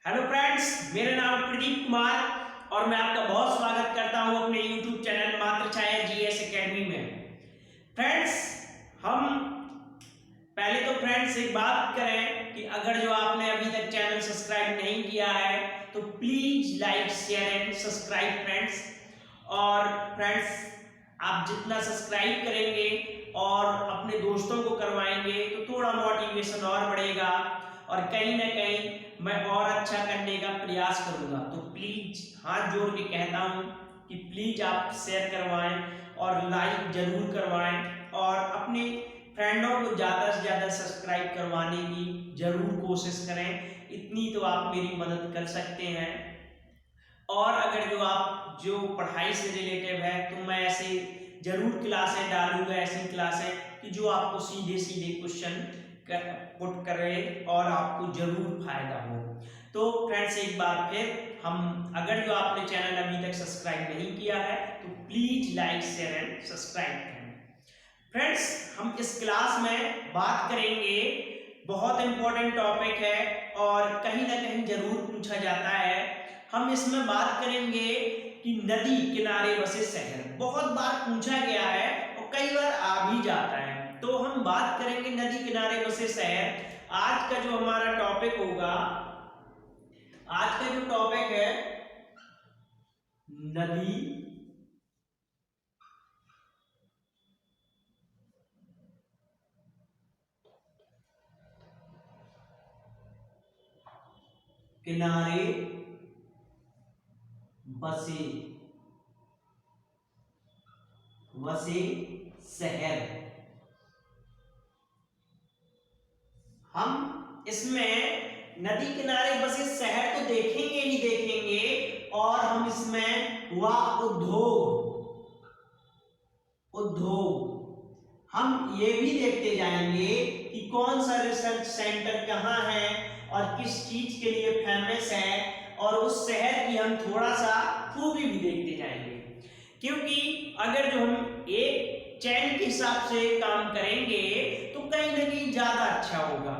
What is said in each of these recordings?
Hello friends, मेरा नाम प्रदीप कुमार और मैं आपका बहुत स्वागत करता हूं अपने YouTube channel Matrichhaya GS academy में। फ्रेंड्स, हम पहले तो फ्रेंड्स एक बात करें कि अगर जो आपने अभी तक चैनल सब्सक्राइब नहीं किया है तो please like share and subscribe friends. और फ्रेंड्स, आप जितना सब्सक्राइब करेंगे और अपने दोस्तों को करवाएंगे तो थोड़ा मोटिवेशन और बढ़ेगा और कहीं ना कहीं मैं और अच्छा करने का प्रयास करूंगा। तो प्लीज हाथ जोड़ के कहता हूं कि प्लीज आप शेयर करवाएं और लाइक जरूर करवाएं और अपने फ्रेंडों को ज़्यादा से ज़्यादा सब्सक्राइब करवाने की जरूर कोशिश करें। इतनी तो आप मेरी मदद कर सकते हैं। और अगर जो पढ़ाई से रिलेटेड है तो मैं ऐसे जरूर क्लासें डालूंगा, ऐसी क्लासें कि जो आपको सीधे सीधे क्वेश्चन पुट करे और आपको जरूर फायदा हो। तो फ्रेंड्स, एक बार फिर हम अगर जो आपने चैनल अभी तक सब्सक्राइब नहीं किया है तो please like share and subscribe करें। फ्रेंड्स, हम इस क्लास में बात करेंगे, बहुत इंपॉर्टेंट टॉपिक है और कहीं ना कहीं जरूर पूछा जाता है। हम इसमें बात करेंगे कि नदी किनारे बसे शहर, बहुत बार पूछा गया है और कई बार आ भी जाता है। तो हम बात करेंगे नदी किनारे बसे शहर। आज का जो हमारा टॉपिक होगा, आज का जो टॉपिक है नदी किनारे बसे वसे शहर। हम इसमें नदी किनारे बसे शहर तो देखेंगे ही देखेंगे और हम इसमें हुआ उद्योग हम ये भी देखते जाएंगे कि कौन सा रिसर्च सेंटर कहाँ है और किस चीज के लिए फेमस है और उस शहर की हम थोड़ा सा खूबी भी देखते जाएंगे। क्योंकि अगर जो हम एक चैन के हिसाब से काम करेंगे तो कहीं ना कहीं ज्यादा अच्छा होगा।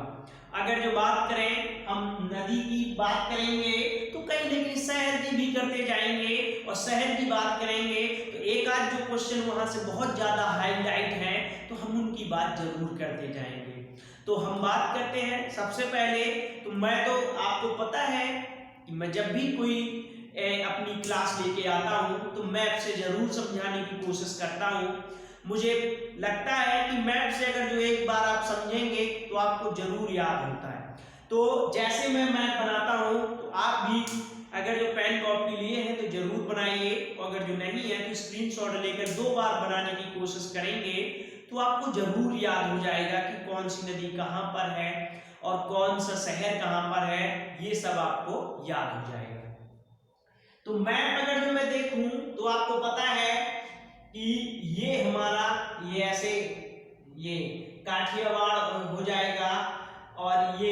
अगर जो बात करें, हम नदी की बात करेंगे तो कहीं ना कहीं शहर की भी करते जाएंगे और शहर की बात करेंगे तो एक आध जो क्वेश्चन वहां से बहुत ज्यादा हाईलाइट है तो हम उनकी बात जरूर करते जाएंगे। तो हम बात करते हैं सबसे पहले। तो मैं तो आपको पता है कि मैं जब भी कोई अपनी क्लास लेके आता हूं तो मैप से जरूर समझाने की कोशिश करता हूं। मुझे लगता है कि मैप से अगर जो एक बार आप समझेंगे तो आपको जरूर याद होता है। तो जैसे मैं मैप बनाता हूं तो आप भी अगर जो पेन कॉपी लिए हैं तो जरूर बनाइए और अगर जो नहीं है तो स्क्रीनशॉट लेकर 2 बार बनाने की कोशिश करेंगे तो आपको जरूर याद हो जाएगा कि कौन सी नदी कहाँ पर है और कौन सा शहर कहाँ पर है। ये सब आपको याद हो जाएगा। तो मैप अगर जो मैं देखूं तो आपको पता है कि ये हमारा ये ऐसे ये काठियावाड़ हो जाएगा और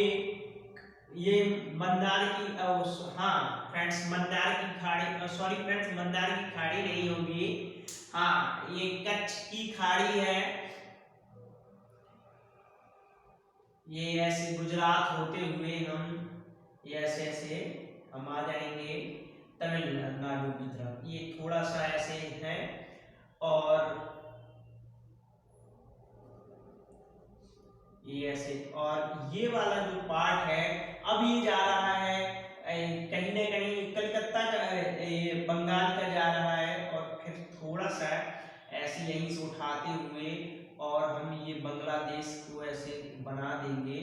ये मंदार की हाँ फ्रेंड्स, मंदार की खाड़ी, सॉरी फ्रेंड्स, मंदार की खाड़ी नहीं होगी, हाँ ये कच्छ की खाड़ी है। ये ऐसे गुजरात होते हुए हम ये ऐसे ऐसे हम आ जाएंगे तमिलनाडु की तरफ। ये थोड़ा सा ऐसे है और ये ऐसे, और ये वाला जो पार्ट है अब ये जा रहा है कहीं ना कहीं कलकत्ता का, ये बंगाल का जा रहा है और फिर थोड़ा सा ऐसे यहीं से उठाते हुए और हम ये बांग्लादेश को ऐसे बना देंगे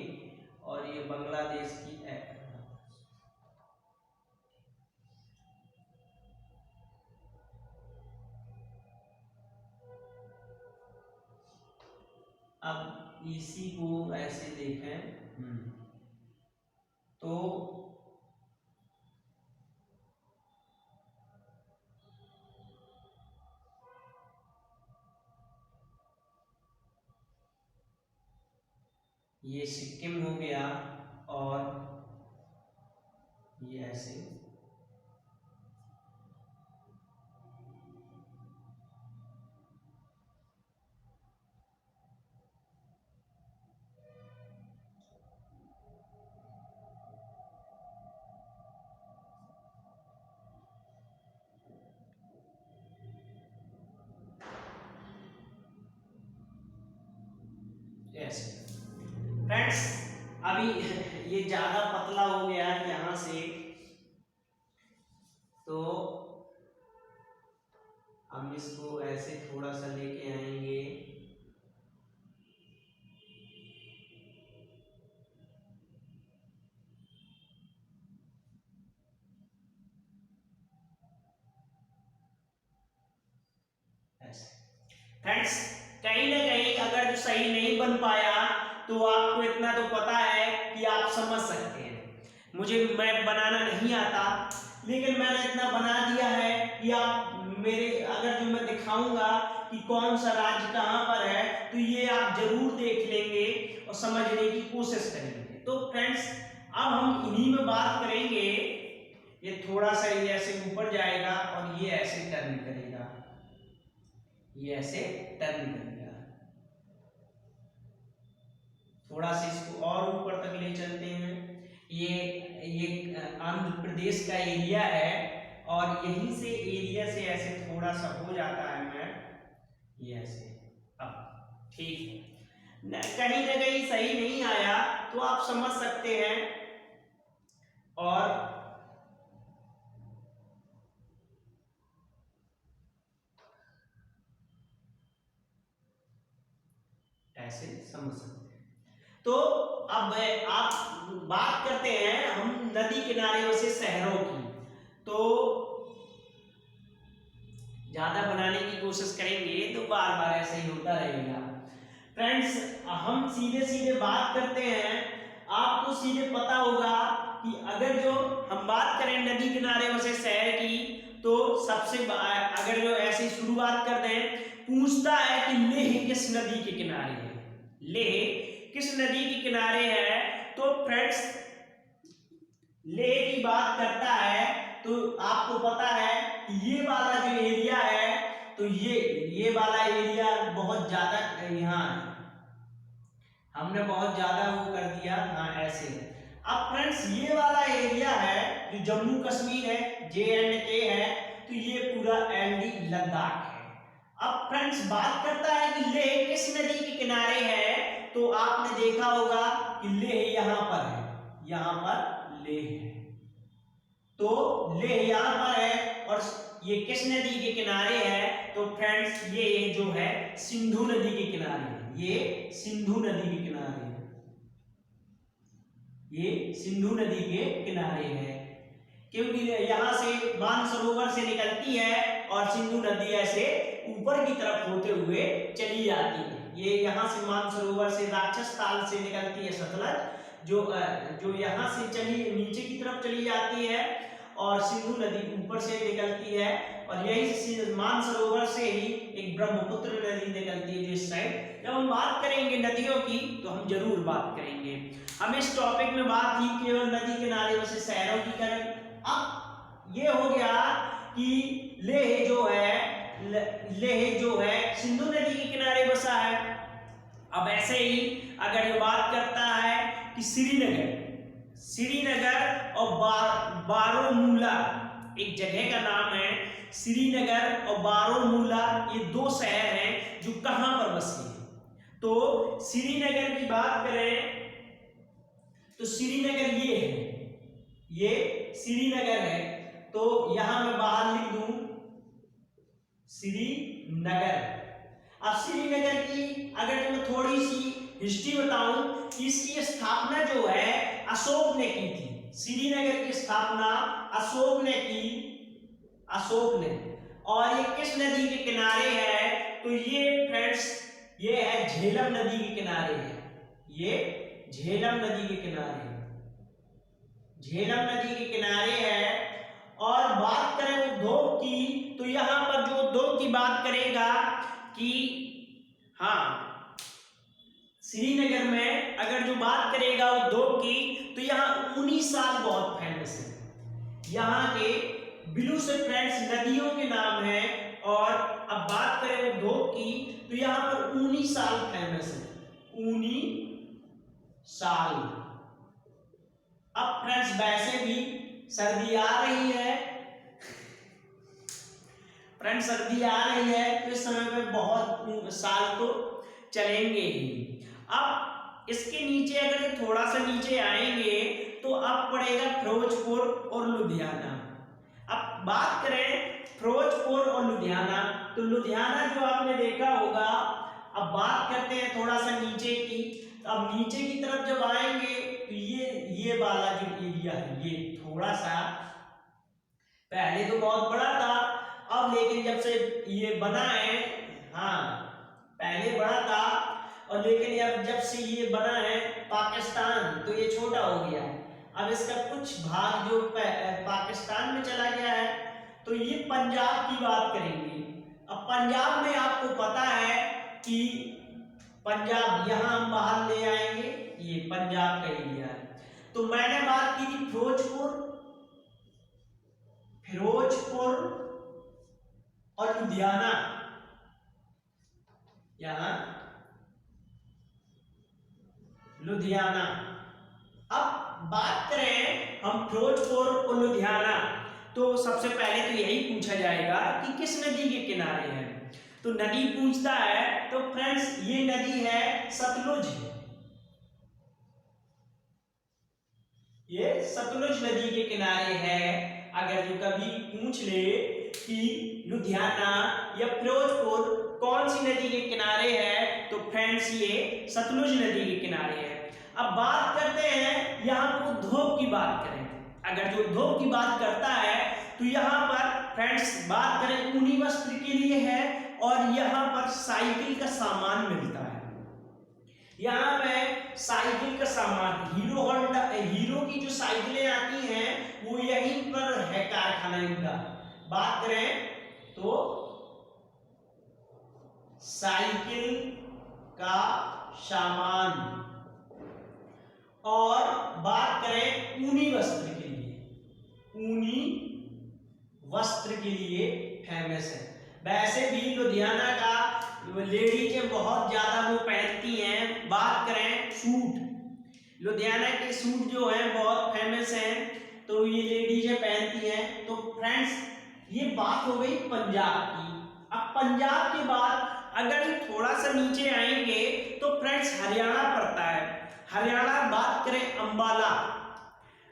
और ये बांग्लादेश की अब इसी को ऐसे देखें। तो ये सिक्किम हो गया और ये ऐसे, ऐसे। फ्रेंड्स अभी ये ज्यादा पतला हो गया है यहाँ से, तो हम इसको ऐसे थोड़ा सा लेके आएंगे, ऐसे। फ्रेंड्स कहीं ना कहीं अगर जो सही नहीं बन पाया तो आपको इतना तो पता है कि आप समझ सकते हैं, मुझे मैं बनाना नहीं आता, लेकिन मैंने इतना बना दिया है कि आप मेरे अगर जो मैं दिखाऊंगा कि कौन सा राज्य कहाँ पर है तो ये आप जरूर देख लेंगे और समझने की कोशिश करेंगे। तो फ्रेंड्स अब हम इन्हीं में बात करेंगे। ये थोड़ा सा ये ऐसे ऊपर जाएगा और ये ऐसे टर्न करेगा, ये ऐसे टर्न करेगा। थोड़ा सा इसको और ऊपर तक ले चलते हैं। ये आंध्र प्रदेश का एरिया है और यहीं से एरिया से ऐसे थोड़ा सा हो जाता है मैप, ये ऐसे। अब ठीक है, कहीं ना कहीं सही नहीं आया तो आप समझ सकते हैं और ऐसे समझ सकते हैं। तो अब आप बात करते हैं हम नदी किनारे वैसे शहरों की, तो ज्यादा बनाने की कोशिश करेंगे तो बार बार ऐसे ही होता रहेगा। फ्रेंड्स हम सीधे सीधे बात करते हैं, आपको सीधे पता होगा कि अगर जो हम बात करें नदी किनारे वैसे शहर की, तो सबसे अगर जो ऐसी शुरुआत कर दें, पूछता है कि लेह किस नदी के किनारे है, लेह किस नदी के किनारे है। तो फ्रेंड्स लेह की बात करता है तो आपको पता है कि ये वाला जो एरिया है, तो ये वाला एरिया बहुत ज्यादा यहाँ हमने बहुत ज्यादा वो कर दिया, हाँ ऐसे। अब फ्रेंड्स ये वाला एरिया है जो जम्मू कश्मीर है, JNK है, तो ये पूरा LD लद्दाख है। अब फ्रेंड्स बात करता है कि लेह किस नदी के किनारे है, तो आपने देखा होगा कि लेह यहाँ पर है, यहाँ पर लेह है, तो लेह यहाँ पर है और ये किस नदी के किनारे है, तो फ्रेंड्स ये जो है सिंधु नदी के किनारे है, ये सिंधु नदी के किनारे है, ये सिंधु नदी के किनारे है, क्योंकि यहाँ से मानसरोवर से निकलती है और सिंधु नदी ऐसे ऊपर की तरफ होते हुए चली जाती है। ये यहाँ से मानसरोवर से राक्षस ताल से निकलती है सतलज, जो यहाँ से चली नीचे की तरफ चली जाती है और सिंधु नदी ऊपर से निकलती है, और यही से मानसरोवर से ही एक ब्रह्मपुत्र नदी निकलती है जिस साइड। जब हम बात करेंगे नदियों की तो हम जरूर बात करेंगे, हम इस टॉपिक में बात ही केवल नदी किनारे वैसे शहरों की करें। अब ये हो गया कि लेह जो है सिंधु नदी के किनारे बसा है। अब ऐसे ही अगर ये बात करता है कि श्रीनगर और बारोमूला, एक जगह का नाम है श्रीनगर और बारोमूला, ये दो शहर हैं जो कहां पर बसे हैं। तो श्रीनगर की बात करें तो श्रीनगर ये है, ये श्रीनगर है, तो यहां मैं बाहर लिख दूं श्रीनगर। अब श्रीनगर की अगर मैं थोड़ी सी हिस्ट्री बताऊं कि इसकी स्थापना जो है अशोक ने की थी, श्रीनगर की स्थापना अशोक ने की, अशोक ने। और ये किस नदी के किनारे है, तो ये फ्रेंड्स ये है झेलम नदी के किनारे है, ये झेलम नदी के किनारे है, झेलम नदी के किनारे है। और बात करें उद्योग की तो यहां पर जो उद्योग की बात करेगा कि हाँ श्रीनगर में अगर जो बात करेगा उद्योग की तो यहाँ ऊनी साल बहुत फेमस है, यहाँ के बिलू से फ्रेंड्स नदियों के नाम है। और अब बात करें उद्योग की तो यहाँ पर ऊनी साल फेमस है, ऊनी साल। अब फ्रेंड्स वैसे भी सर्दी आ रही है, फ्रेंड्स सर्दी आ रही है तो इस समय में बहुत साल तो चलेंगे ही। अब इसके नीचे अगर थोड़ा सा नीचे आएंगे तो अब पड़ेगा फिरोजपुर और लुधियाना। अब बात करें फिरोजपुर और लुधियाना, तो लुधियाना जो आपने देखा होगा। अब बात करते हैं थोड़ा सा नीचे की। अब नीचे की तरफ जब आएंगे तो ये वाला जो एरिया है ये थोड़ा सा पहले तो बहुत बड़ा था, अब लेकिन जब से ये बना है, हाँ पहले बड़ा था और लेकिन अब जब से ये बना है पाकिस्तान तो ये छोटा हो गया है। अब इसका कुछ भाग जो पाकिस्तान में चला गया है। तो ये पंजाब की बात करेंगे। अब पंजाब में आपको पता है कि पंजाब यहां हम बाहर ले आएंगे, ये पंजाब का एरिया है। तो मैंने बात की थी फिरोजपुर और लुधियाना, यहां लुधियाना। अब बात करें हम फिरोजपुर और लुधियाना, तो सबसे पहले तो यही पूछा जाएगा कि किस नदी के किनारे है। तो नदी पूछता है तो फ्रेंड्स ये नदी है सतलुज, ये सतलुज नदी के किनारे है। अगर जो कभी पूछ ले कि लुधियाना या फिरोजपुर कौन सी नदी के किनारे है, तो फ्रेंड्स ये सतलुज नदी के किनारे है। अब बात करते हैं यहाँ पर उद्योग की बात करें। अगर जो उद्योग की बात करता है तो यहाँ पर फ्रेंड्स बात करें ऊनी वस्त्र के लिए है और यहाँ पर साइकिल का सामान मिलता है। यहाँ पे साइकिल का सामान हीरो की जो साइकिलें आती हैं वो यहीं पर है कारखाना इनका। बात करें तो साइकिल का सामान, और बात करें ऊनी वस्त्र के लिए, ऊनी वस्त्र के लिए फेमस है। वैसे भी लुधियाना का लेडीज बहुत ज्यादा वो पहनती हैं। बात करें सूट, लुधियाना के सूट जो है बहुत फेमस हैं, तो ये लेडीज पहनती हैं। तो फ्रेंड्स ये बात हो गई पंजाब की। अब पंजाब के बाद अगर थोड़ा सा नीचे आएंगे तो फ्रेंड्स हरियाणा पड़ता है। हरियाणा बात करें अंबाला,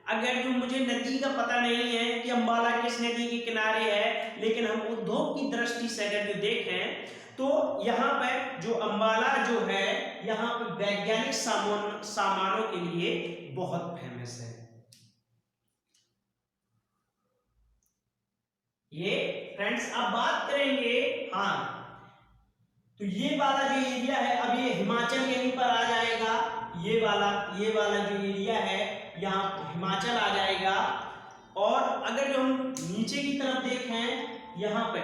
अगर जो मुझे नदी का पता नहीं है कि अंबाला किस नदी के किनारे है, लेकिन हम उद्योग की दृष्टि से अगर जो देखें तो यहाँ पे जो अंबाला जो है यहाँ पे वैज्ञानिक सामानों के लिए बहुत फेमस है। ये फ्रेंड्स अब बात करेंगे, हाँ तो ये वाला जो एरिया है, अब ये हिमाचल यहीं पर आ जाएगा। ये वाला जो एरिया है यहाँ हिमाचल आ जाएगा। और अगर जो हम नीचे की तरफ देखें यहाँ पे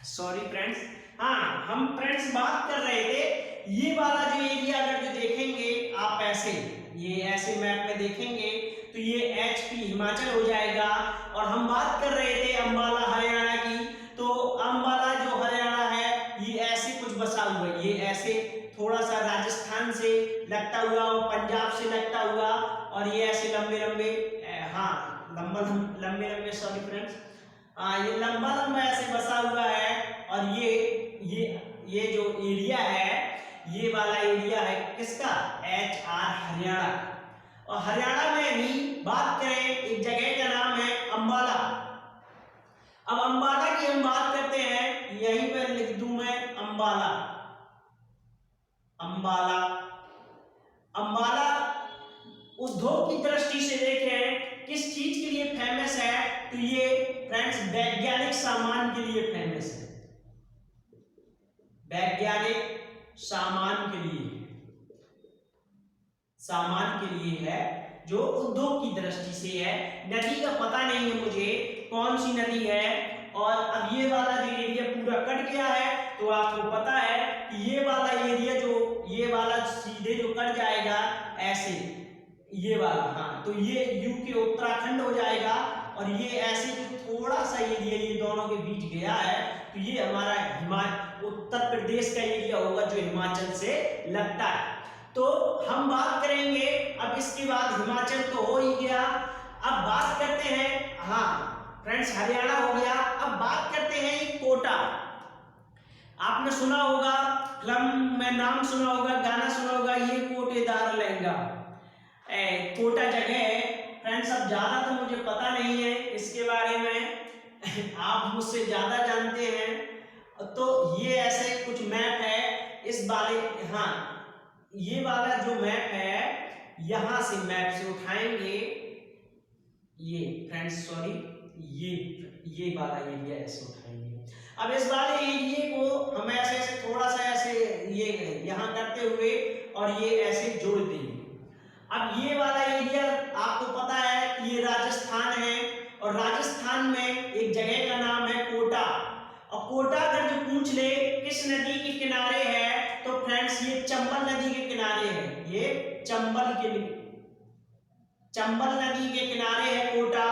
सॉरी फ्रेंड्स, हाँ हम फ्रेंड्स बात कर रहे थे ये वाला जो एरिया अगर जो देखेंगे आप ऐसे, ये ऐसे मैप में देखेंगे तो ये एचपी हिमाचल हो जाएगा। और हम बात कर रहे थे अंबाला हरियाणा की, तो अंबाला जो हरियाणा है ये ऐसे कुछ बसा हुआ है, ये ऐसे थोड़ा सा राजस्थान से लगता हुआ और पंजाब से लगता हुआ, और ये ऐसे लंबे लंबे, हाँ लंबे लंबे सॉरी फ्रेंड्स, हाँ ये लंबा लंबा ऐसे बसा हुआ है। और ये जो एरिया है ये वाला एरिया है किसका, HR हरियाणा। और हरियाणा में ही बात करें एक जगह का नाम है अंबाला। अब अंबाला की हम बात करते हैं, यहीं पर लिख दूं मैं अंबाला। अंबाला उद्योग की दृष्टि से देखें किस चीज के लिए फेमस है, तो ये फ्रेंड्स वैज्ञानिक सामान के लिए फेमस है। वैज्ञानिक सामान के लिए है, जो उद्योग की दृष्टि से है। नदी का पता नहीं है मुझे कौन सी नदी है। और अब ये वाला जो एरिया पूरा कट गया है, तो आपको पता है कि ये वाला एरिया ये वाला सीधे जो कट जाएगा ऐसे, ये वाला, हाँ तो ये यूके उत्तराखंड हो जाएगा। और ये ऐसे जो थोड़ा सा एरिया ये दोनों के बीच गया है, तो ये हमारा उत्तर प्रदेश का एरिया होगा जो हिमाचल से लगता है। तो हम बात करेंगे अब इसके बाद, हिमाचल तो हो ही गया, अब बात करते हैं, हाँ फ्रेंड्स हरियाणा हो गया। अब बात करते हैं कोटा। आपने सुना होगा, फिल्म में नाम सुना होगा, गाना सुना होगा, ये कोटेदार लहंगा। कोटा जगह है फ्रेंड्स। अब ज्यादा तो मुझे पता नहीं है इसके बारे में आप मुझसे ज्यादा जानते हैं। तो ये ऐसे कुछ मैप है इस वाले, हाँ ये वाला जो मैप है यहां से मैप से उठाएंगे ये फ्रेंड्स, सॉरी ये वाला एरिया ऐसे उठाएंगे। अब इस वाले एरिया को हम ऐसे ऐसे थोड़ा सा ऐसे ये यहाँ करते हुए और ये ऐसे जोड़ देंगे। अब ये वाला एरिया आपको पता है कि ये राजस्थान है, और राजस्थान में एक जगह का नाम है कोटा। और कोटा अगर जो पूछ ले किस नदी के किनारे है, तो फ्रेंड्स ये चंबल नदी के किनारे है। ये चंबल नदी के किनारे है कोटा।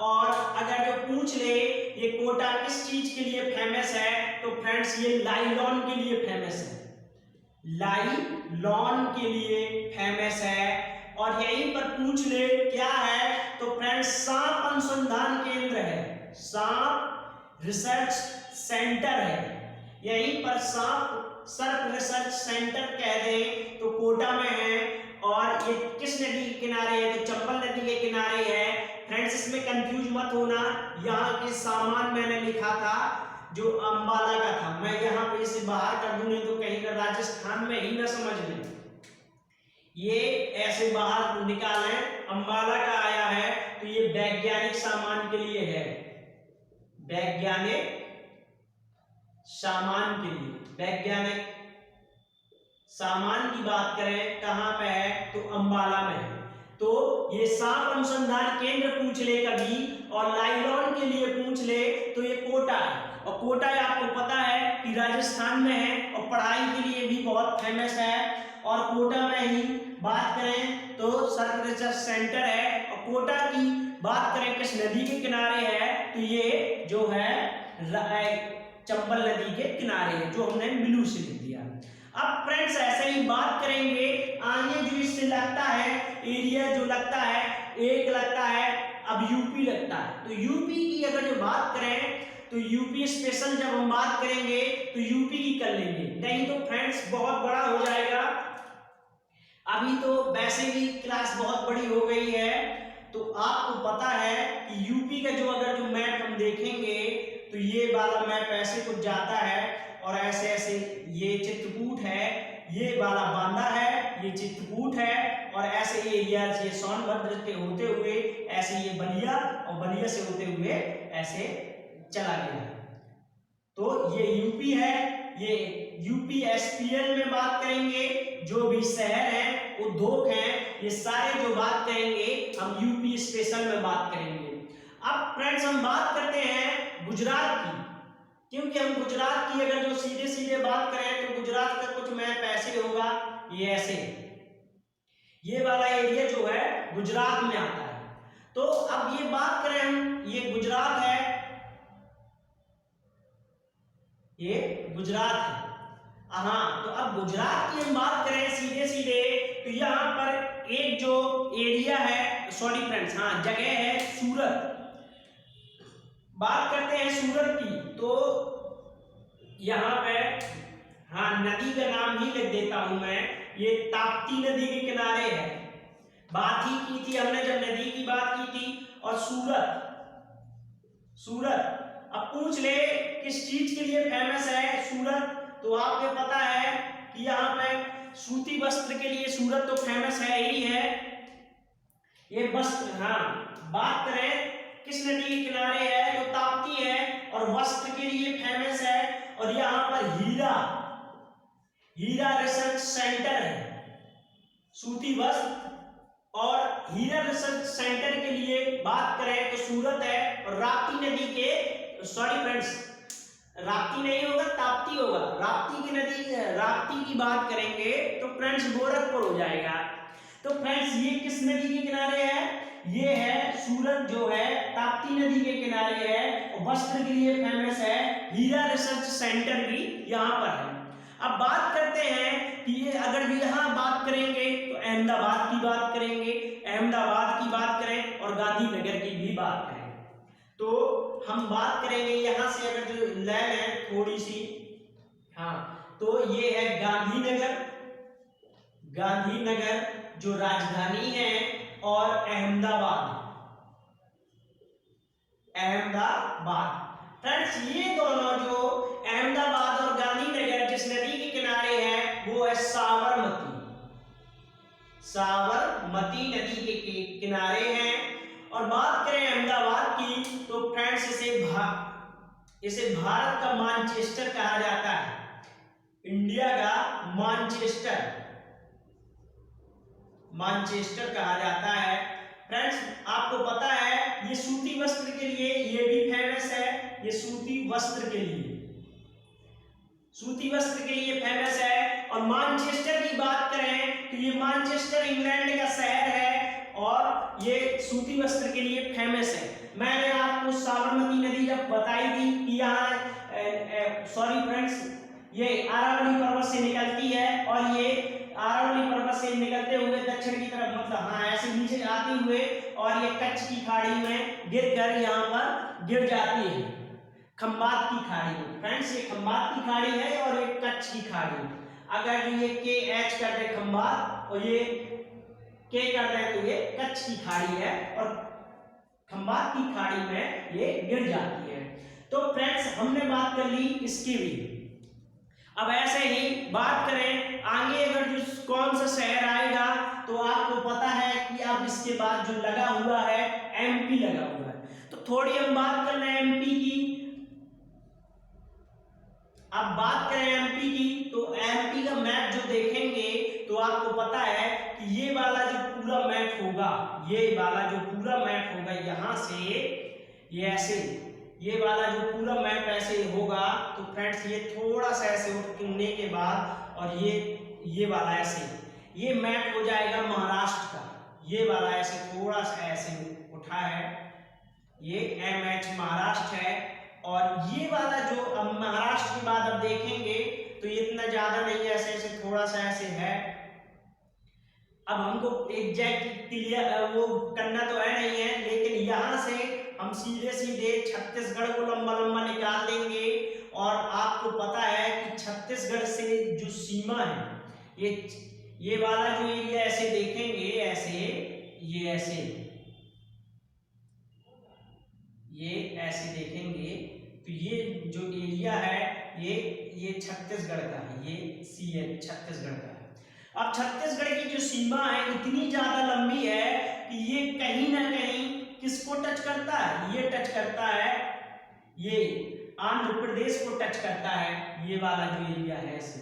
और अगर जो पूछ ले ये कोटा किस चीज के लिए फेमस है, तो फ्रेंड्स ये लाइलॉन के लिए फेमस है। लाइलॉन के लिए फेमस है। और यहीं पर पूछ ले क्या है, तो फ्रेंड्स सांप अनुसंधान केंद्र है, सांप रिसर्च सेंटर है। यहीं पर सर्प रिसर्च सेंटर कह दे तो कोटा में है। और ये किस नदी के किनारे है, तो चंबल नदी के किनारे है। फ्रेंड्स इसमें कंफ्यूज मत होना, यहाँ के सामान मैंने लिखा था जो अंबाला का था, मैं यहाँ पे इसे बाहर कर दूं, नहीं तो कहीं का राजस्थान में ही ना समझ लें। ये ऐसे बाहर निकालें, अंबाला का आया है, तो ये वैज्ञानिक सामान के लिए है, वैज्ञानिक सामान के लिए। वैज्ञानिक सामान की बात करें कहां पे है, तो अंबाला में है। तो ये सांप अनुसंधान केंद्र पूछ ले कभी, और लाइलॉन के लिए पूछ ले तो ये कोटा है। और कोटा आपको पता है कि राजस्थान में है और पढ़ाई के लिए भी बहुत फेमस है। और कोटा में ही बात करें तो सर्प रिसर्च सेंटर है। और कोटा की बात करें किस नदी के किनारे है, तो ये जो है चंबल नदी के किनारे है, जो हमने ब्लू से लिख दिया। अब फ्रेंड्स ऐसे ही बात करेंगे आगे जो इससे लगता है एरिया, जो लगता है एक लगता है, अब यूपी लगता है। तो यूपी की अगर जो बात करें, तो यूपी स्पेशल जब हम बात करेंगे तो यूपी की कर लेंगे, नहीं तो फ्रेंड्स बहुत बड़ा हो जाएगा। अभी तो वैसे भी क्लास बहुत बड़ी हो गई है, तो आपको पता है कि यूपी का जो अगर जो मैप हम देखेंगे, तो ये वाला मैप ऐसे कुछ जाता है और ऐसे ऐसे ये चित्रकूट है, ये वाला बांदा है, ये चित्रकूट है, और ऐसे ये एरिया ये सोनभद्र के होते हुए ऐसे ये बलिया, और बलिया से होते हुए ऐसे चला गया। तो ये यूपी है। ये यूपी एसपीएल में बात करेंगे, जो भी शहर है, उद्योग है, ये सारे जो बात करेंगे हम यूपी स्पेशल में बात करेंगे। अब फ्रेंड्स हम बात करते हैं गुजरात की, क्योंकि हम गुजरात की अगर जो सीधे सीधे बात करें तो गुजरात का कुछ मैप ऐसे होगा, ये ऐसे, ये वाला एरिया जो है गुजरात में आता है। तो अब ये बात करें हम, ये गुजरात है, ये गुजरात है। हाँ, तो अब गुजरात की हम बात करें सीधे सीधे, तो यहाँ पर एक जो एरिया है, सॉरी फ्रेंड्स, हाँ जगह है सूरत। बात करते हैं सूरत की, तो यहाँ पे हाँ नदी का नाम ही लिख देता हूं मैं, ये ताप्ती नदी के किनारे है। बात ही की थी हमने जब नदी की बात की थी। और सूरत अब पूछ ले किस चीज के लिए फेमस है सूरत, तो आपको पता है कि यहाँ पे सूती वस्त्र के लिए सूरत तो फेमस है ही है। ये वस्त्र, हाँ बात करें किस नदी के किनारे है, तो ताप्ती है, और वस्त्र के लिए फेमस है। और यहाँ पर हीरा रिसर्च सेंटर है, सूती वस्त्र और हीरा रिसर्च सेंटर के लिए बात करें तो सूरत है। और राप्ती नदी के, सॉरी फ्रेंड्स राप्ती नहीं होगा, ताप्ती होगा, राप्ती की नदी, राप्ती की बात करेंगे तो फ्रेंड्स गोरखपुर हो जाएगा। तो फ्रेंड्स ये किस नदी के किनारे है, ये है सूरत जो है ताप्ती नदी के किनारे है, और वस्त्र के लिए फेमस है। हीरा रिसर्च सेंटर भी यहाँ पर है। अब बात करते हैं कि ये अगर भी यहाँ बात करेंगे तो अहमदाबाद की बात करेंगे, अहमदाबाद की बात करें और गांधीनगर की भी बात करें, तो हम बात करेंगे यहाँ से अगर जो लाइन है थोड़ी सी, हाँ, तो ये है गांधीनगर, गांधीनगर जो राजधानी है, और अहमदाबाद, अहमदाबाद। फ्रेंड्स ये दोनों जो अहमदाबाद और गांधीनगर जिस नदी के किनारे है वो है साबरमती, साबरमती नदी के किनारे हैं। और बात करें अहमदाबाद की तो फ्रेंड्स इसे भारत का मानचेस्टर कहा जाता है, इंडिया का मानचेस्टर, मानचेस्टर कहा जाता है। फ्रेंड्स आपको पता है ये सूती वस्त्र के लिए ये भी फेमस है, ये सूती वस्त्र के लिए, सूती वस्त्र के लिए फेमस है। और मानचेस्टर की बात करें तो ये मानचेस्टर इंग्लैंड का शहर है और ये सूती वस्त्र के लिए फेमस है। मैंने आपको साबरमती नदी जब बताई थी कि यहाँ सॉरी फ्रेंड्स ये अरावली पर्वत से निकलती है, और ये अरावली पर्वत से निकलते हुए दक्षिण की तरफ, मतलब हाँ ऐसे नीचे आते हुए, और ये कच्छ की खाड़ी में गिरकर यहाँ पर गिर जाती है, खंबात की खाड़ी में। फ्रेंड्स ये खंबात की खाड़ी है और ये कच्छ की खाड़ी। अगर ये के एच कर दे खंबात और ये के कर दे तो ये कच्छ की खाड़ी है, और खंबात की खाड़ी में ये गिर जाती है। तो फ्रेंड्स हमने बात कर ली इसकी भी। अब ऐसे ही बात करें आगे अगर जो कौन सा शहर आएगा तो आपको पता है कि अब इसके बाद जो लगा हुआ है एमपी लगा हुआ है, तो थोड़ी हम बात कर रहे हैं एमपी की। अब बात करें एमपी की तो एमपी का मैप जो देखेंगे तो आपको पता है कि ये वाला जो पूरा मैप होगा, ये वाला जो पूरा मैप होगा यहाँ से ये ऐसे, ये वाला जो पूरा मैप ऐसे होगा, तो फ्रेंड्स ये थोड़ा सा ऐसे उठने के बाद और ये वाला ऐसे, ये मैप हो जाएगा महाराष्ट्र का। ये वाला ऐसे थोड़ा सा ऐसे उठा है, ये एमएच महाराष्ट्र है। और ये वाला जो अब महाराष्ट्र के बाद अब देखेंगे तो ये इतना ज्यादा नहीं है, ऐसे ऐसे थोड़ा सा ऐसे है। अब हमको एग्जैक्ट क्लियर वो करना तो है नहीं है, लेकिन यहाँ से हम सीधे सीधे छत्तीसगढ़ को लंबा लंबा निकाल देंगे। और आपको पता है कि छत्तीसगढ़ से जो सीमा है, ये वाला जो एरिया ऐसे देखेंगे, ऐसे ये ऐसे, ये ऐसे देखेंगे तो ये जो एरिया है ये छत्तीसगढ़ का है, ये सी है छत्तीसगढ़ का है। अब छत्तीसगढ़ की जो सीमा है इतनी ज्यादा लंबी है कि ये कहीं ना कहीं किसको टच करता है, ये टच करता है, ये आंध्र प्रदेश को टच करता है। ये वाला जो एरिया है ऐसे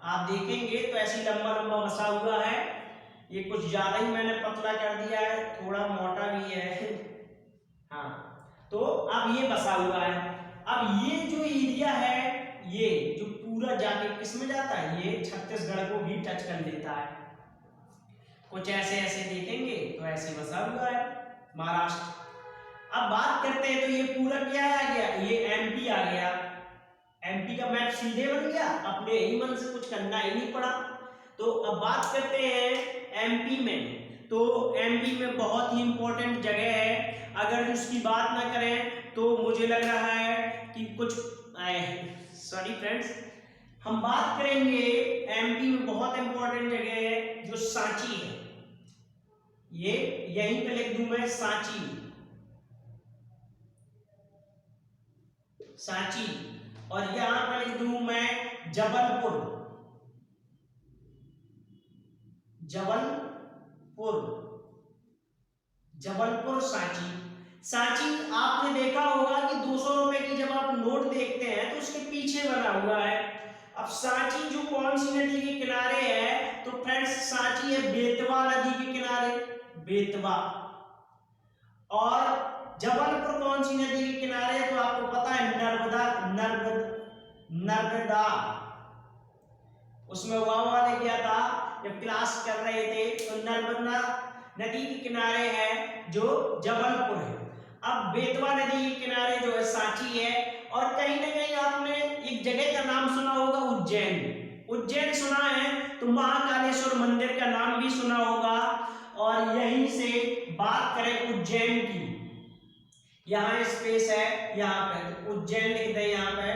आप देखेंगे तो ऐसी लंबा लंबा बसा हुआ है। ये कुछ ज्यादा ही मैंने पतला कर दिया है, थोड़ा मोटा भी है, हाँ। तो अब ये बसा हुआ है। अब ये जो एरिया है ये जो पूरा जाके किस में जाता है, ये छत्तीसगढ़ को भी टच कर लेता है। कुछ ऐसे ऐसे देखेंगे तो ऐसे बसा हुआ है महाराष्ट्र। अब बात करते हैं तो ये पूरा क्या आ गया, ये एमपी आ गया। एमपी का मैप सीधे बन गया, अपने ही मन से कुछ करना ही नहीं पड़ा। तो अब बात करते हैं एमपी में, तो एमपी में बहुत ही इंपॉर्टेंट जगह है। अगर उसकी बात ना करें तो मुझे लग रहा है कि कुछ सॉरी फ्रेंड्स, हम बात करेंगे एमपी में बहुत इंपॉर्टेंट जगह है जो सांची है। ये यहीं पे लिख दूं मैं, सांची, सांची। और यहां पर लिख दूं मैं जबलपुर, जबलपुर, जबलपुर सांची। सांची आपने देखा होगा कि 200 रुपए की जब आप नोट देखते हैं तो उसके पीछे बना हुआ है। अब सांची जो कौन सी नदी के किनारे है, तो फ्रेंड्स सांची है बेतवा नदी के किनारे, बेतवा। और जबलपुर कौन सी नदी के किनारे है, तो आपको पता है नर्मदा, नर्मदा। उसमें वाव वाले क्या था जब क्लास कर रहे थे, तो नर्मदा नदी के किनारे है जो जबलपुर है। अब बेतवा नदी के किनारे जो है सांची है। और कहीं ना कहीं आपने एक जगह का नाम सुना होगा उज्जैन, उज्जैन सुना है तो महाकालेश्वर मंदिर का नाम भी सुना होगा। और यहीं से बात करें उज्जैन की, यहां स्पेस है यहां पे, तो उज्जैन लिख दे यहां पे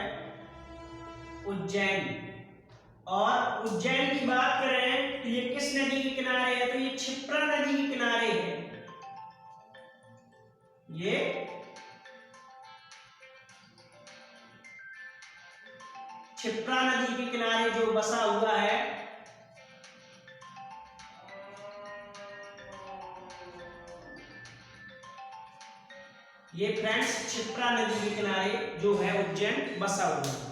उज्जैन। और उज्जैन की बात करें तो ये किस नदी के किनारे है, तो ये क्षिप्रा नदी के किनारे है। ये क्षिप्रा नदी के किनारे जो बसा हुआ है, ये फ्रेंड्स क्षिप्रा नदी के किनारे जो है उज्जैन बसा हुआ है।